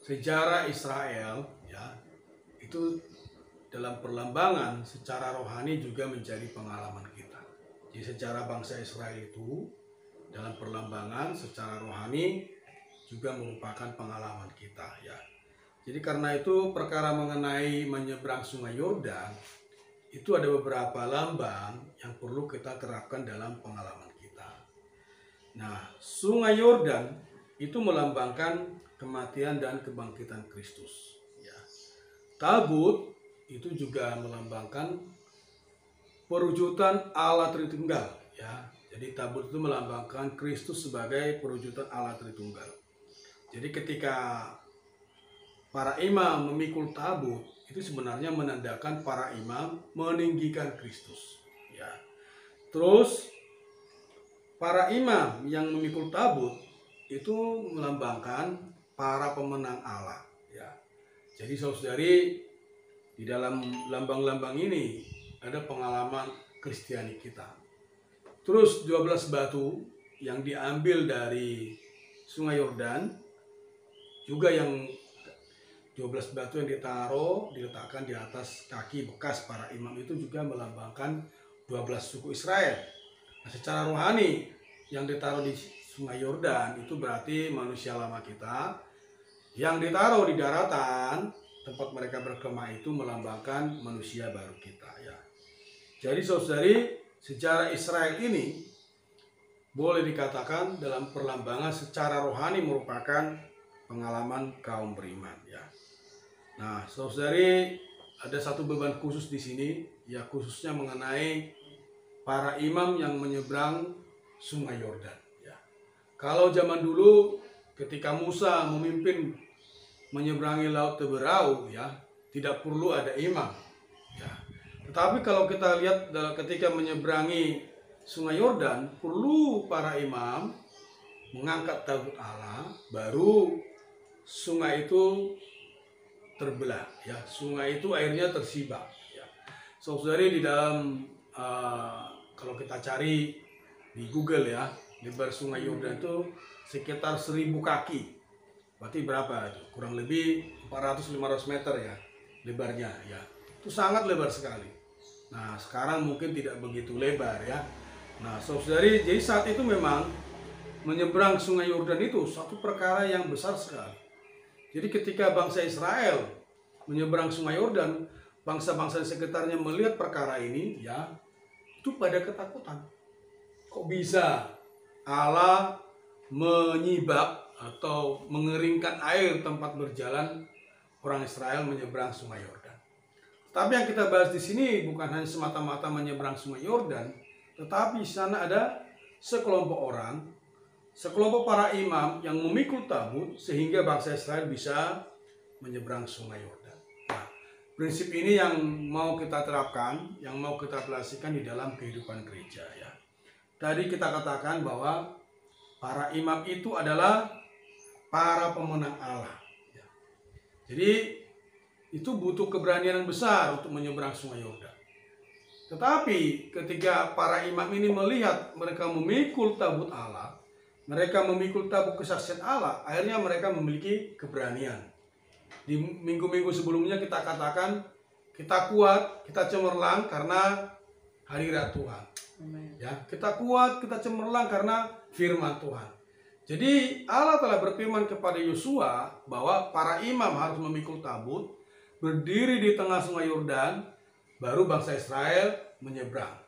sejarah Israel ya itu dalam perlambangan secara rohani juga menjadi pengalaman kita. Jadi sejarah bangsa Israel itu dalam perlambangan secara rohani juga merupakan pengalaman kita ya. Jadi karena itu perkara mengenai menyeberang Sungai Yordan itu ada beberapa lambang yang perlu kita terapkan dalam pengalaman kita. Nah, Sungai Yordan itu melambangkan kematian dan kebangkitan Kristus. Ya. Tabut itu juga melambangkan perwujudan Allah Tritunggal. Ya. Jadi tabut itu melambangkan Kristus sebagai perwujudan Allah Tritunggal. Jadi ketika para imam memikul tabut itu sebenarnya menandakan para imam meninggikan Kristus. Ya. Terus para imam yang memikul tabut itu melambangkan para pemenang Allah. Ya. Jadi saudari di dalam lambang-lambang ini ada pengalaman Kristiani kita. Terus 12 batu yang diambil dari Sungai Yordan juga yang 12 batu yang diletakkan di atas kaki bekas para imam itu juga melambangkan 12 suku Israel. Nah, secara rohani yang ditaruh di Sungai Yordan itu berarti manusia lama kita. Yang ditaruh di daratan tempat mereka berkemah itu melambangkan manusia baru kita ya. Jadi saudari, sejarah Israel ini boleh dikatakan dalam perlambangan secara rohani merupakan pengalaman kaum beriman ya. Nah, saudari, ada satu beban khusus di sini, ya khususnya mengenai para imam yang menyeberang Sungai Yordan. Ya. Kalau zaman dulu, ketika Musa memimpin menyeberangi Laut Teberau, ya tidak perlu ada imam. Ya. Tetapi kalau kita lihat ketika menyeberangi Sungai Yordan, perlu para imam mengangkat tabut Allah, baru sungai itu terbelah ya, sungai itu airnya tersibak ya. Saudari di dalam kalau kita cari di Google ya, lebar Sungai Yordan itu sekitar 1000 kaki. Berarti berapa itu? Kurang lebih 400-500 meter ya lebarnya ya. Itu sangat lebar sekali. Nah, sekarang mungkin tidak begitu lebar ya. Nah, saudari, jadi saat itu memang menyeberang Sungai Yordan itu suatu perkara yang besar sekali. Jadi ketika bangsa Israel menyeberang Sungai Yordan, bangsa-bangsa di sekitarnya melihat perkara ini, ya, itu pada ketakutan. Kok bisa Allah menyibak atau mengeringkan air tempat berjalan orang Israel menyeberang Sungai Yordan? Tapi yang kita bahas di sini bukan hanya semata-mata menyeberang Sungai Yordan, tetapi di sana ada sekelompok orang, sekelompok para imam yang memikul tabut sehingga bangsa Israel bisa menyeberang Sungai Yordan. Nah, prinsip ini yang mau kita terapkan, yang mau kita aplikasikan di dalam kehidupan gereja ya. Tadi kita katakan bahwa para imam itu adalah para pemenang Allah. Ya. Jadi itu butuh keberanian yang besar untuk menyeberang Sungai Yordan. Tetapi ketika para imam ini melihat mereka memikul tabut Allah, mereka memikul tabut kesaksian Allah, akhirnya mereka memiliki keberanian. Di minggu-minggu sebelumnya kita katakan, kita kuat, kita cemerlang karena hadirat Tuhan. Amen. Ya, kita kuat, kita cemerlang karena firman Tuhan. Jadi Allah telah berfirman kepada Yosua bahwa para imam harus memikul tabut, berdiri di tengah Sungai Yordan, baru bangsa Israel menyeberang.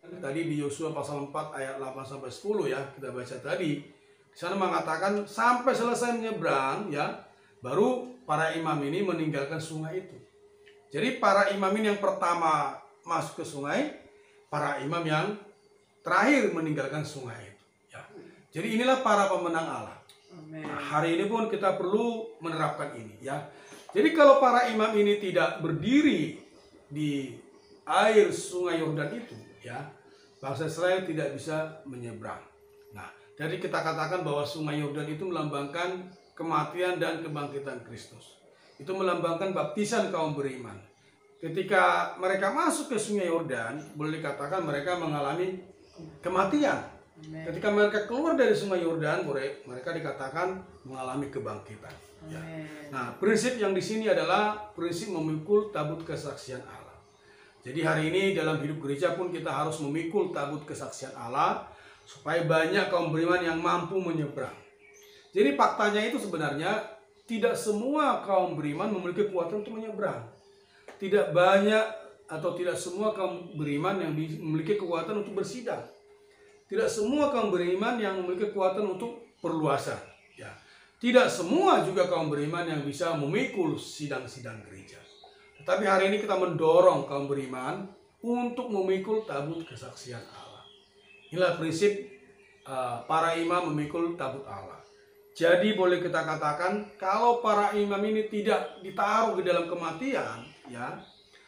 Tadi di Yosua pasal 4 ayat 8-10 ya, kita baca tadi. Di sana mengatakan sampai selesai menyeberang ya, baru para imam ini meninggalkan sungai itu. Jadi para imam ini yang pertama masuk ke sungai, para imam yang terakhir meninggalkan sungai itu. Ya. Jadi inilah para pemenang Allah. Amen. Nah, hari ini pun kita perlu menerapkan ini ya. Jadi kalau para imam ini tidak berdiri di air Sungai Yordan itu, ya, bangsa Israel tidak bisa menyeberang. Nah, jadi kita katakan bahwa Sungai Yordan itu melambangkan kematian dan kebangkitan Kristus. Itu melambangkan baptisan kaum beriman. Ketika mereka masuk ke Sungai Yordan, boleh dikatakan mereka mengalami kematian. Amen. Ketika mereka keluar dari Sungai Yordan, mereka dikatakan mengalami kebangkitan. Ya. Nah, prinsip yang di sini adalah prinsip memikul tabut kesaksian Allah. Jadi hari ini dalam hidup gereja pun kita harus memikul tabut kesaksian Allah supaya banyak kaum beriman yang mampu menyeberang. Jadi faktanya itu sebenarnya tidak semua kaum beriman memiliki kekuatan untuk menyeberang. Tidak banyak atau tidak semua kaum beriman yang memiliki kekuatan untuk bersidang. Tidak semua kaum beriman yang memiliki kekuatan untuk perluasan. Ya. Tidak semua juga kaum beriman yang bisa memikul sidang-sidang gereja. Tetapi hari ini kita mendorong kaum beriman untuk memikul tabut kesaksian Allah. Inilah prinsip para imam memikul tabut Allah. Jadi boleh kita katakan kalau para imam ini tidak ditaruh di dalam kematian, ya,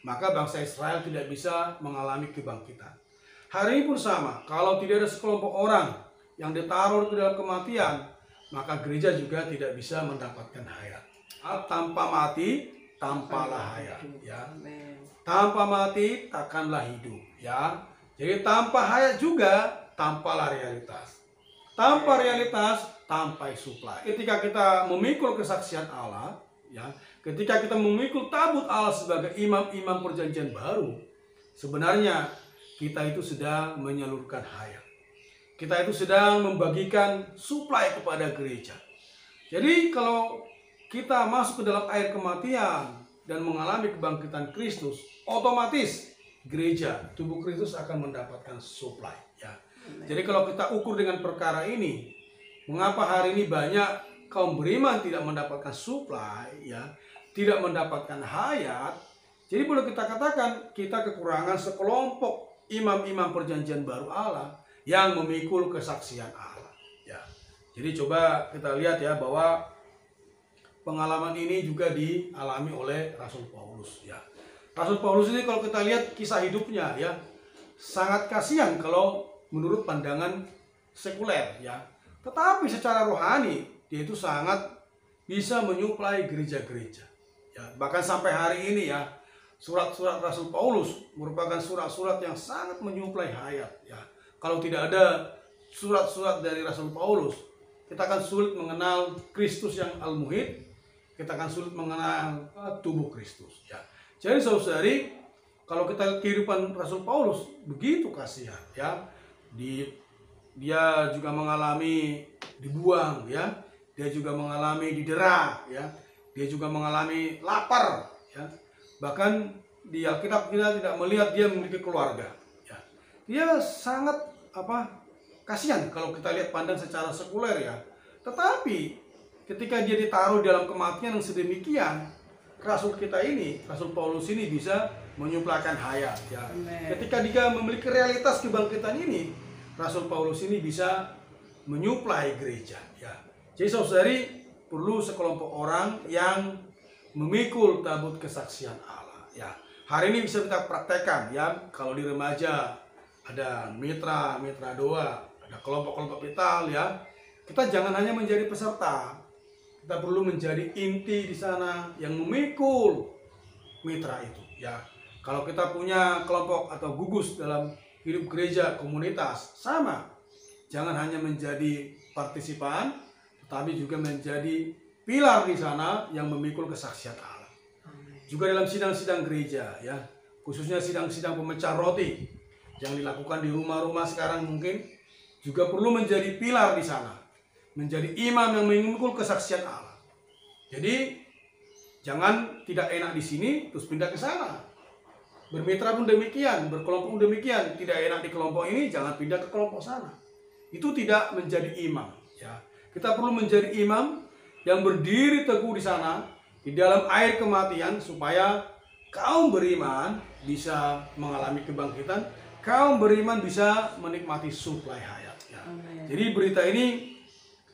maka bangsa Israel tidak bisa mengalami kebangkitan. Hari ini pun sama, kalau tidak ada sekelompok orang yang ditaruh ke dalam kematian, maka gereja juga tidak bisa mendapatkan hayat. Tanpa mati, tampalah hayat. Ya. Tanpa mati, takkanlah hidup. Ya. Jadi tanpa hayat juga, tampalah realitas. Tanpa realitas, tanpa supply. Ketika kita memikul kesaksian Allah, ya, ketika kita memikul tabut Allah sebagai imam-imam perjanjian baru, sebenarnya kita itu sedang menyalurkan hayat. Kita itu sedang membagikan suplai kepada gereja. Jadi kalau kita masuk ke dalam air kematian dan mengalami kebangkitan Kristus, otomatis gereja, tubuh Kristus akan mendapatkan suplai. Ya. Jadi kalau kita ukur dengan perkara ini, mengapa hari ini banyak kaum beriman tidak mendapatkan suplai, ya, tidak mendapatkan hayat? Jadi boleh kita katakan kita kekurangan sekelompok imam-imam perjanjian baru Allah yang memikul kesaksian Allah. Ya. Jadi coba kita lihat ya bahwa pengalaman ini juga dialami oleh Rasul Paulus. Ya. Rasul Paulus ini kalau kita lihat kisah hidupnya, ya, sangat kasihan kalau menurut pandangan sekuler, ya. Tetapi secara rohani dia itu sangat bisa menyuplai gereja-gereja. Ya, bahkan sampai hari ini ya, surat-surat Rasul Paulus merupakan surat-surat yang sangat menyuplai hayat. Ya, kalau tidak ada surat-surat dari Rasul Paulus, kita akan sulit mengenal Kristus yang al-muhid, kita akan sulit mengenal tubuh Kristus. Ya, jadi saudari, kalau kita lihat kehidupan Rasul Paulus begitu kasihan. Ya, dia juga mengalami dibuang, ya, dia juga mengalami didera, ya, dia juga mengalami lapar, ya. Bahkan di Alkitab kita tidak melihat dia memiliki keluarga. Ya. Dia sangat kasihan kalau kita lihat pandang secara sekuler, ya. Tetapi ketika dia ditaruh dalam kematian yang sedemikian, Rasul kita ini, Rasul Paulus ini bisa menyuplaikan hayat. Ya. Ketika dia memiliki realitas kebangkitan ini, Rasul Paulus ini bisa menyuplai gereja. Ya. Jadi saudari perlu sekelompok orang yang memikul tabut kesaksian Allah. Ya, hari ini bisa kita praktekkan, ya. Kalau di remaja ada mitra doa, ada kelompok-kelompok vital, ya. Kita jangan hanya menjadi peserta, kita perlu menjadi inti di sana yang memikul mitra itu. Ya, kalau kita punya kelompok atau gugus dalam hidup gereja komunitas, sama, jangan hanya menjadi partisipan, tetapi juga menjadi pilar di sana yang memikul kesaksian Allah. Juga dalam sidang-sidang gereja, ya, khususnya sidang-sidang pemecah roti yang dilakukan di rumah-rumah sekarang mungkin juga perlu menjadi pilar di sana, menjadi imam yang memikul kesaksian Allah. Jadi jangan tidak enak di sini terus pindah ke sana. Bermitra pun demikian, berkelompok pun demikian. Tidak enak di kelompok ini, jangan pindah ke kelompok sana. Itu tidak menjadi imam. Ya, kita perlu menjadi imam yang berdiri teguh di sana, di dalam air kematian, supaya kaum beriman bisa mengalami kebangkitan, kaum beriman bisa menikmati suplai hayat. Ya. Jadi berita ini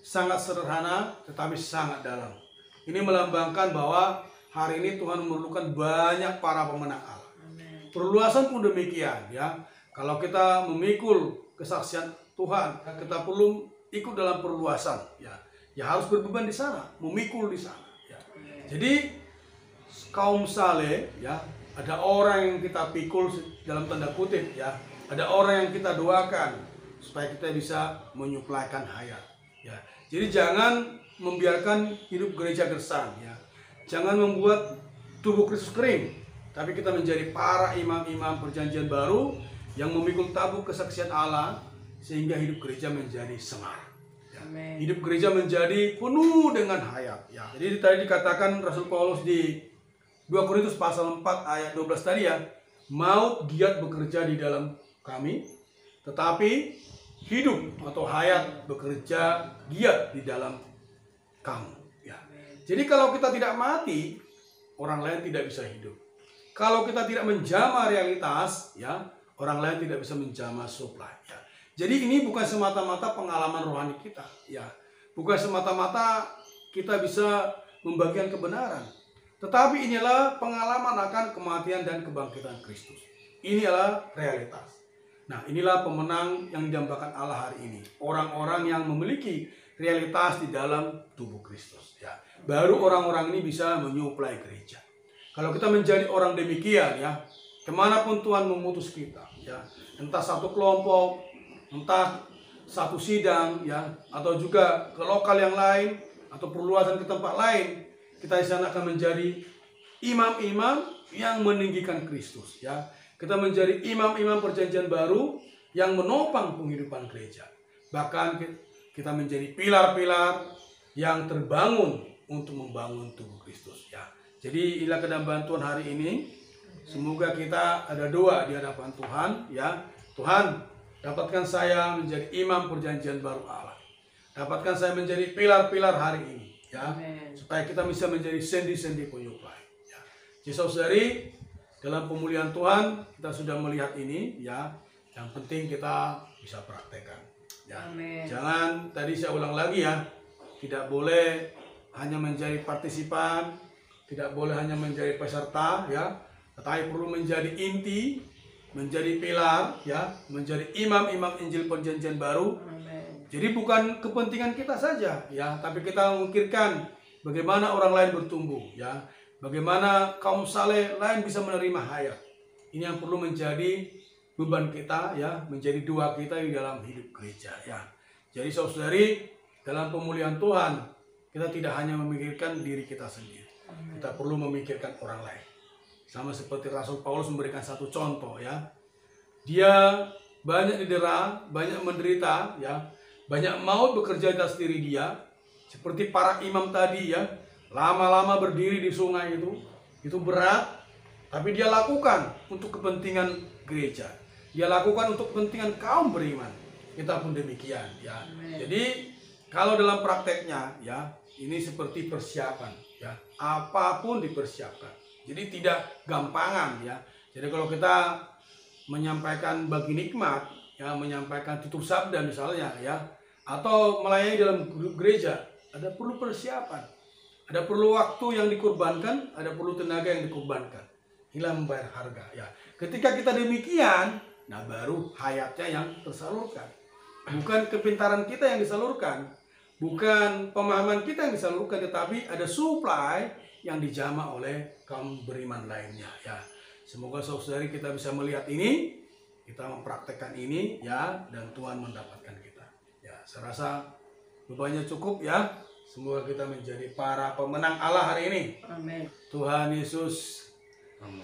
sangat sederhana, tetapi sangat dalam. Ini melambangkan bahwa hari ini Tuhan memerlukan banyak para pemenang Allah. Perluasan pun demikian, ya. Kalau kita memikul kesaksian Tuhan, kita perlu ikut dalam perluasan, ya. Ya harus berbeban di sana, memikul di sana. Ya. Jadi kaum saleh, ya, ada orang yang kita pikul dalam tanda kutip, ya. Ada orang yang kita doakan, supaya kita bisa menyuplaikan hayat. Ya, jadi jangan membiarkan hidup gereja gersang. Ya, jangan membuat tubuh Kristus kering, tapi kita menjadi para imam-imam perjanjian baru yang memikul tabut kesaksian Allah sehingga hidup gereja menjadi semar. Ya, hidup gereja menjadi penuh dengan hayat. Ya, jadi tadi dikatakan Rasul Paulus di 2 Korintus pasal 4 ayat 12 tadi ya, maut giat bekerja di dalam kami, tetapi hidup atau hayat bekerja giat di dalam kamu. Ya. Jadi kalau kita tidak mati, orang lain tidak bisa hidup. Kalau kita tidak menjamah realitas, ya, orang lain tidak bisa menjamah supply. Ya. Jadi ini bukan semata-mata pengalaman rohani kita, ya, bukan semata-mata kita bisa membagikan kebenaran, tetapi inilah pengalaman akan kematian dan kebangkitan Kristus. Inilah realitas. Nah, inilah pemenang yang didambakan Allah hari ini. Orang-orang yang memiliki realitas di dalam tubuh Kristus. Ya, baru orang-orang ini bisa menyuplai gereja. Kalau kita menjadi orang demikian, ya, kemanapun Tuhan memutus kita, ya, entah satu kelompok, entah satu sidang, ya, atau juga ke lokal yang lain, atau perluasan ke tempat lain, kita di sana akan menjadi imam-imam yang meninggikan Kristus. Ya, kita menjadi imam-imam perjanjian baru yang menopang penghidupan gereja. Bahkan kita menjadi pilar-pilar yang terbangun untuk membangun tubuh Kristus. Ya, jadi inilah kedambaan Tuhan hari ini. Semoga kita ada doa di hadapan Tuhan. Ya, Tuhan, dapatkan saya menjadi imam perjanjian baru Allah. Dapatkan saya menjadi pilar-pilar hari ini. Ya, supaya kita bisa menjadi sendi-sendi penyuplai. Ya, jadi saudari, dalam pemulihan Tuhan kita sudah melihat ini, ya. Yang penting kita bisa praktekkan. Ya. Jangan, tadi saya ulang lagi ya, tidak boleh hanya menjadi partisipan, tidak boleh hanya menjadi peserta, ya, tetapi perlu menjadi inti, menjadi pilar, ya, menjadi imam-imam Injil Perjanjian Baru. Jadi bukan kepentingan kita saja, ya, tapi kita memikirkan bagaimana orang lain bertumbuh, ya. Bagaimana kaum saleh lain bisa menerima hayat. Ini yang perlu menjadi beban kita, ya, menjadi doa kita di dalam hidup gereja, ya. Jadi saudari, dalam pemulihan Tuhan, kita tidak hanya memikirkan diri kita sendiri. Kita perlu memikirkan orang lain. Sama seperti Rasul Paulus memberikan satu contoh, ya. Dia banyak didera, banyak menderita, ya. Banyak maut bekerja di atas diri dia. Seperti para imam tadi, ya. Lama-lama berdiri di sungai itu berat, tapi dia lakukan untuk kepentingan gereja. Dia lakukan untuk kepentingan kaum beriman. Kita pun demikian, ya. Jadi kalau dalam prakteknya, ya, ini seperti persiapan, ya. Apapun dipersiapkan. Jadi tidak gampangan, ya. Jadi kalau kita menyampaikan bagi nikmat, ya, menyampaikan tutur sabda misalnya, ya, atau melayani dalam gereja, ada perlu persiapan. Ada perlu waktu yang dikorbankan, ada perlu tenaga yang dikorbankan. Inilah membayar harga, ya. Ketika kita demikian, nah baru hayatnya yang tersalurkan. Bukan kepintaran kita yang disalurkan, bukan pemahaman kita yang disalurkan, tetapi ada supply yang dijamah oleh kaum beriman lainnya, ya. Semoga saudari kita bisa melihat ini, kita mempraktekkan ini, ya, dan Tuhan mendapatkan kita. Ya, saya rasa bebannya cukup, ya. Semoga kita menjadi para pemenang Allah hari ini. Amin. Tuhan Yesus,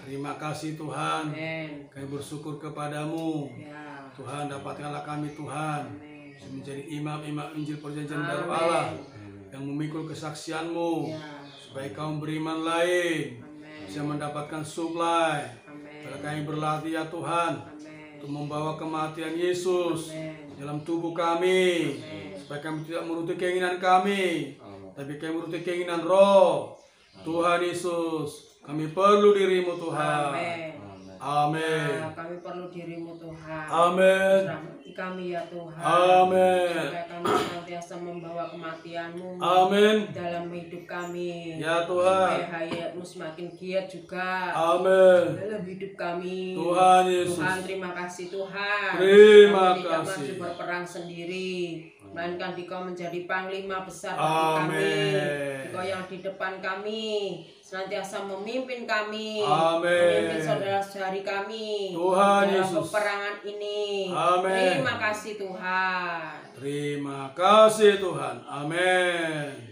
terima kasih Tuhan. Amin. Kami bersyukur kepadamu. Ya. Tuhan, dapatkanlah kami Tuhan. Amin. Menjadi imam-imam Injil Perjanjian Baru Allah. Amin. Yang memikul kesaksian-Mu. Ya. Supaya kaum beriman lain, amin, bisa mendapatkan supply. Amin. Kami berlatih ya Tuhan. Amin. Untuk membawa kematian Yesus, amin, dalam tubuh kami. Amin. Supaya kami tidak menuruti keinginan kami, tapi kami menuruti keinginan Roh. Tuhan Yesus, kami perlu diri-Mu Tuhan. Amin. Amin. Kami perlu diri-Mu Tuhan. Amin. Rahmati kami ya Tuhan. Amin. Supaya kami senantiasa membawa kematian-Mu. Amin. Dalam hidup kami. Ya Tuhan. Supaya hayat-Mu semakin giat juga. Amin. Dalam hidup kami. Tuhan Yesus. Tuhan, terima kasih Tuhan. Terima kami kasih. tidak maju berperang sendiri, melainkan Dikau menjadi panglima besar Amin. bagi kami. Dikau yang di depan kami, senantiasa memimpin kami, Amin. memimpin saudara-saudari kami Tuhan dalam Yesus. peperangan ini. Amin. Terima kasih Tuhan. Terima kasih Tuhan. Amin.